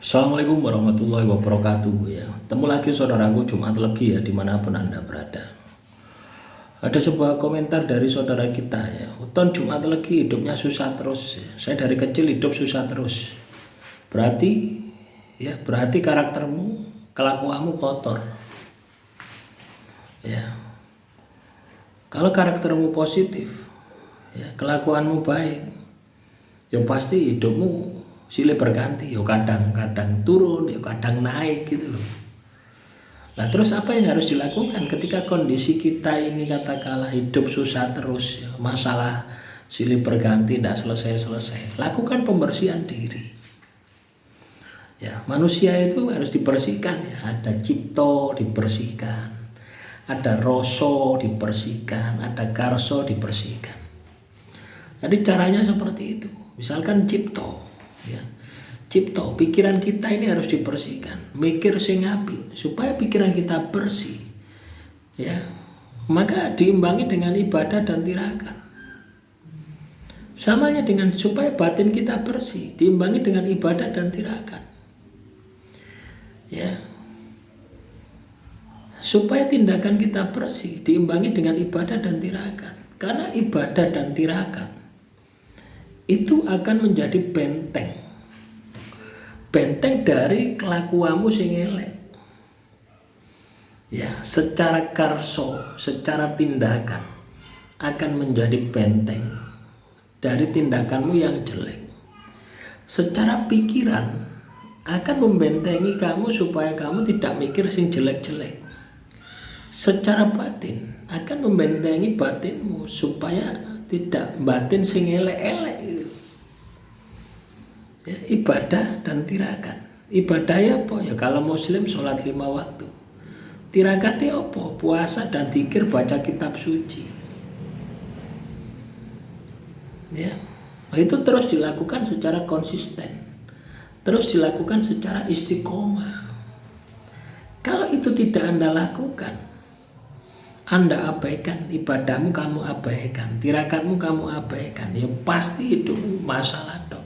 Assalamualaikum warahmatullahi wabarakatuh ya. Temu lagi saudaraku Jumat Legi ya, dimanapun Anda berada. Ada sebuah komentar dari saudara kita ya. Uton Jumat Legi hidupnya susah terus ya. Saya dari kecil hidup susah terus. Berarti karaktermu, kelakuanmu kotor. Ya. Kalau karaktermu positif, ya, kelakuanmu baik, ya pasti hidupmu silih berganti, yo kadang-kadang turun, yo kadang naik gitu loh. Nah terus apa yang harus dilakukan ketika kondisi kita ini katakanlah hidup susah terus, ya, masalah silih berganti, tidak selesai-selesai. Lakukan pembersihan diri. Ya manusia itu harus dibersihkan ya. Ada cipto dibersihkan, ada roso dibersihkan, ada karso dibersihkan. Jadi caranya seperti itu. Misalkan cipto. Ya. Cipto, pikiran kita ini harus dibersihkan, mikir sing apik supaya pikiran kita bersih. Ya. Maka diimbangi dengan ibadah dan tirakat. Samanya dengan supaya batin kita bersih, diimbangi dengan ibadah dan tirakat. Ya. Supaya tindakan kita bersih, diimbangi dengan ibadah dan tirakat. Karena ibadah dan tirakat itu akan menjadi benteng dari kelakuanmu sing elek. Ya, secara karso, secara tindakan akan menjadi benteng dari tindakanmu yang jelek. Secara pikiran akan membentengi kamu supaya kamu tidak mikir sing jelek-jelek. Secara batin akan membentengi batinmu supaya tidak batin sing elek-elek gitu. Ya, ibadah dan tirakat. Ibadah ya apa? Ya kalau muslim sholat 5 waktu. Tirakatnya apa? Puasa dan zikir, baca kitab suci. Ya, itu terus dilakukan secara konsisten. Terus dilakukan secara istiqomah. Kalau itu tidak Anda lakukan, Anda abaikan, ibadahmu kamu abaikan, tirakatmu kamu abaikan, ya pasti hidupmu masalah dong.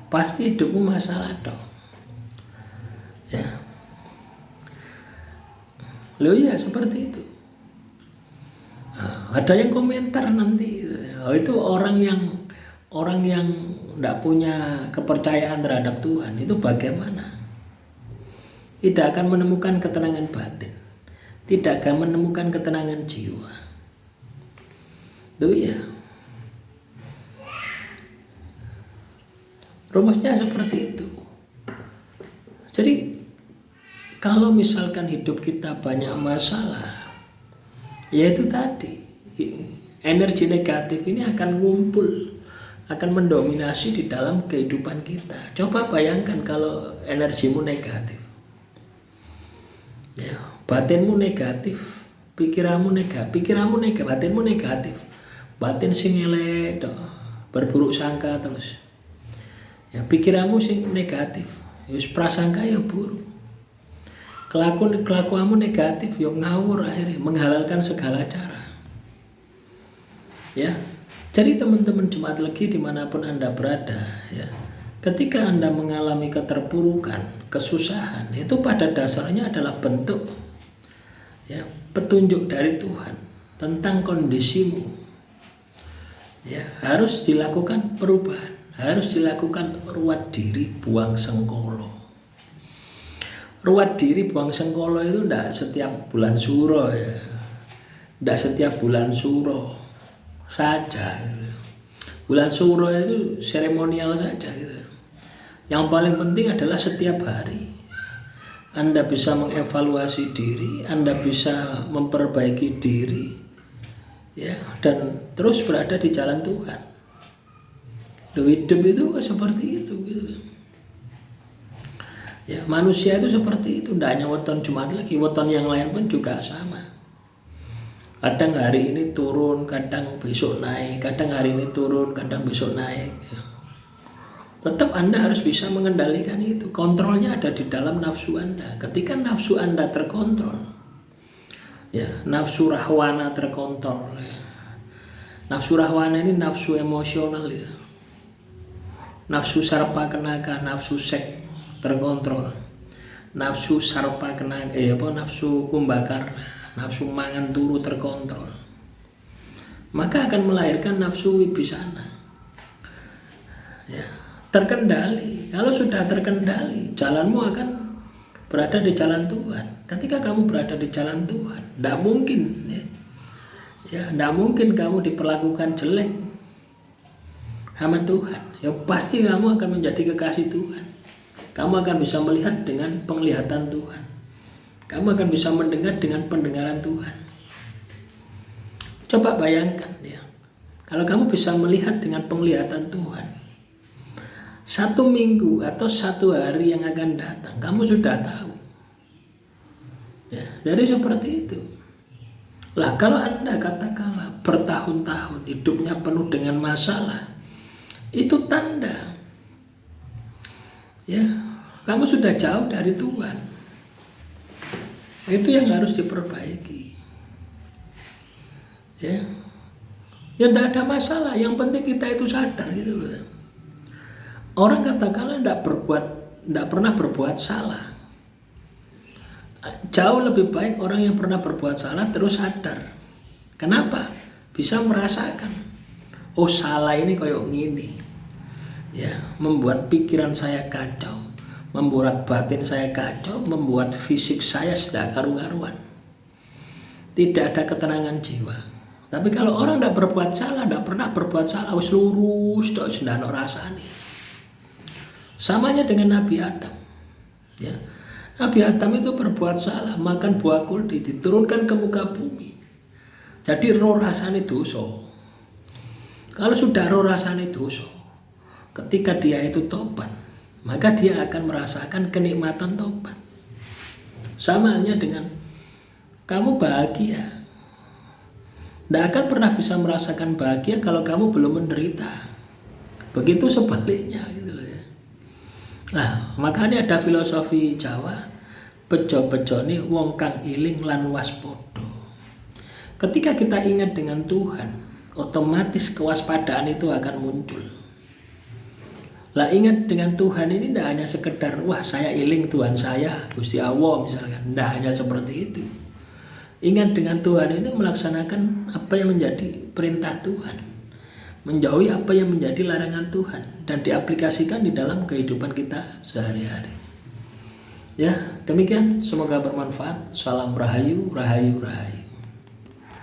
Pasti hidupmu masalah dong. Ya. Loh ya seperti itu. Nah, ada yang komentar nanti, oh, itu orang yang tidak punya kepercayaan terhadap Tuhan itu bagaimana? Tidak akan menemukan ketenangan batin. Tidak akan menemukan ketenangan jiwa. Tuh ya. Rumusnya seperti itu. Jadi kalau misalkan hidup kita banyak masalah, yaitu tadi energi negatif ini akan ngumpul, akan mendominasi di dalam kehidupan kita. Coba bayangkan kalau energimu negatif. Ya, batinmu negatif, pikiranmu negatif, batinmu negatif. Batin sing elek, berburuk sangka terus. Ya, pikiranmu sing negatif, wis prasangka ya buruk. Kelakuanmu negatif, ya ngawur akhirnya, menghalalkan segala cara. Ya, jadi teman-teman Jumat Legi dimanapun Anda berada, ya, ketika Anda mengalami keterpurukan, kesusahan, itu pada dasarnya adalah bentuk, ya, petunjuk dari Tuhan tentang kondisimu. Ya, harus dilakukan perubahan. Harus dilakukan ruat diri buang sengkolo. Ruat diri buang sengkolo itu tidak setiap bulan suro ya. Tidak setiap bulan suro saja gitu. Bulan suro itu seremonial saja gitu. Yang paling penting adalah setiap hari Anda bisa mengevaluasi diri, Anda bisa memperbaiki diri, ya, dan terus berada di jalan Tuhan. Hidup itu seperti itu gitu. Ya, manusia itu seperti itu, tidak hanya weton Jumat Legi, weton yang lain pun juga sama. Kadang hari ini turun, kadang besok naik, kadang hari ini turun, kadang besok naik. Ya. Tetap Anda harus bisa mengendalikan itu. Kontrolnya ada di dalam nafsu Anda. Ketika nafsu Anda terkontrol, ya, nafsu rahwana terkontrol. Ya. Nafsu rahwana ini nafsu emosional ya. nafsu sarpa kenaka, nafsu seks terkontrol, nafsu sarpa kenaka, nafsu kumbakar, nafsu mangan turu terkontrol, maka akan melahirkan nafsu wibisana. Ya, terkendali. Kalau sudah terkendali, jalanmu akan berada di jalan Tuhan. Ketika kamu berada di jalan Tuhan, tidak mungkin, tidak mungkin kamu diperlakukan jelek sama Tuhan. Ya pasti kamu akan menjadi kekasih Tuhan. Kamu akan bisa melihat dengan penglihatan Tuhan. Kamu akan bisa mendengar dengan pendengaran Tuhan. Coba bayangkan ya, kalau kamu bisa melihat dengan penglihatan Tuhan, 1 minggu atau 1 hari yang akan datang, kamu sudah tahu. Ya, jadi seperti itu. Lah kalau Anda katakanlah bertahun-tahun hidupnya penuh dengan masalah, itu tanda ya kamu sudah jauh dari Tuhan. Itu yang harus diperbaiki. Ya, tidak ada masalah. Yang penting kita itu sadar gitu loh. Orang katakanlah tidak pernah berbuat salah. Jauh lebih baik orang yang pernah berbuat salah terus sadar. Kenapa? Bisa merasakan, oh salah ini kayak gini. Ya, membuat pikiran saya kacau, membuat batin saya kacau, membuat fisik saya sudah karu-karuan. Tidak ada ketenangan jiwa. Tapi kalau orang tidak berbuat salah, tidak pernah berbuat salah, wis lurus, tidak sudah rasani. Samanya dengan Nabi Adam. Ya. Nabi Adam itu berbuat salah, makan buah kuldi, diturunkan ke muka bumi. Jadi roh rasane dosa. Kalau sudah roh rasane dosa, ketika dia itu tobat, maka dia akan merasakan kenikmatan tobat. Sama halnya dengan kamu bahagia. Tidak akan pernah bisa merasakan bahagia kalau kamu belum menderita. Begitu sebaliknya gitu loh ya. Nah, makanya ada filosofi Jawa, bejo-bejo ini wong kang iling lan waspada. Ketika kita ingat dengan Tuhan, otomatis kewaspadaan itu akan muncul. Lah ingat dengan Tuhan ini tidak hanya sekedar wah saya iling Tuhan saya, Gusti Allah misalkan. Tidak hanya seperti itu. Ingat dengan Tuhan ini melaksanakan apa yang menjadi perintah Tuhan, menjauhi apa yang menjadi larangan Tuhan, dan diaplikasikan di dalam kehidupan kita sehari-hari. Ya, demikian, semoga bermanfaat. Salam rahayu, rahayu, rahayu.